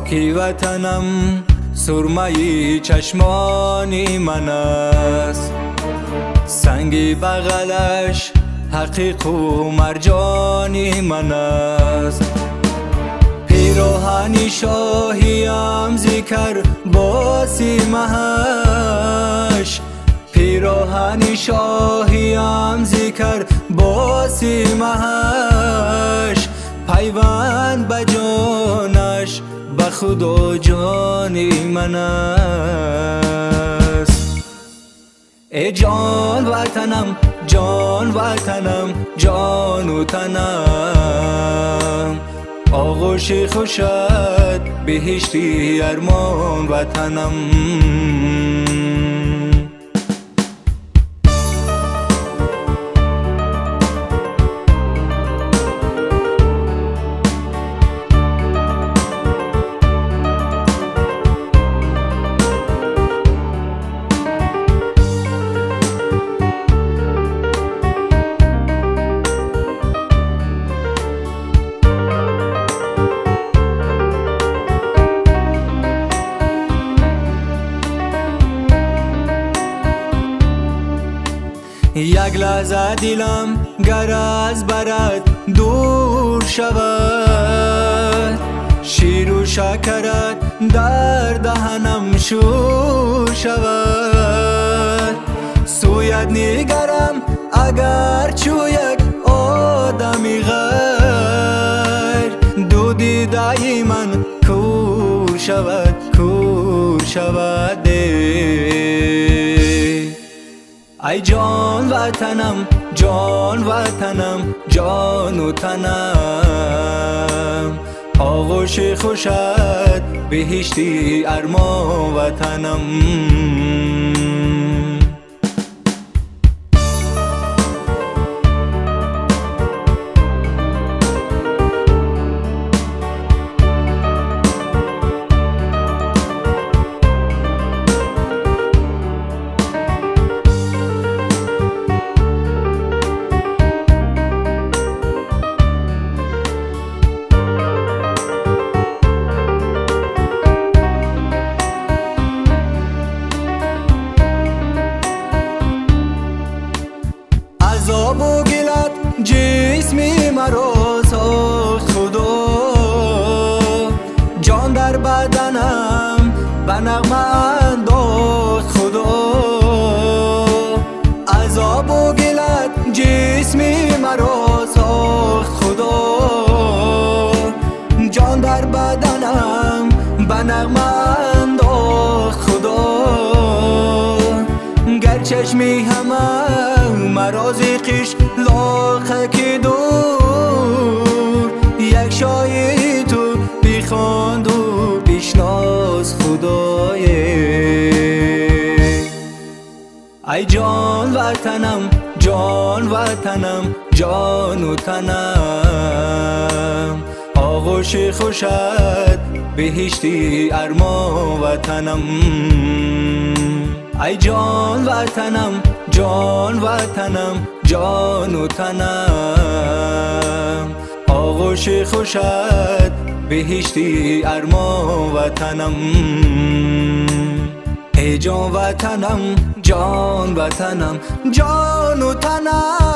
خاکی وطنم سرمه چشمان من است، سنگ بغلش حقیق و مرجان من است. پیراهن شاهیم ذکر با سیمه‌اش، پیراهن شاهیم ذکر با سیمه‌اش، پیوند به جانش به خدا جان من است. ای جان وطنم جان وطنم جان و تنم، آغوش خوشت بهشتی ارمان وطنم. یک لحظه دلم گر از برات دور شود، شیر و شکرت در دهنم شور شود. سویت نگرم اگر چو یک آدمی غیر، دو دیده من کور شود کور شود. ای جان وطنم جان وطنم جان و تنم، آغوش خوشت بهشتی ارمان وطنم. عذاب و گلت جسمی مرا ساخت خدا، جان در بدنم به نغمه انداخت خدا. عذاب و گلت جسمی مرا ساخت خدا، جان در بدنم به نغمه انداخت خدا. گر چشمی همه مرازقش لاخه که دور، یک شای تو بیخواند و بیشناس خدای. ای جان وطنم جان وطنم جان و تنم، آغوش خوشت بهشتی ارمان وطنم. ای جان وطنم جان وطنم جان و تنم، آغوش خوشت بهشتی ارمان وطنم. ای جان وطنم جان وطنم جان و تنم.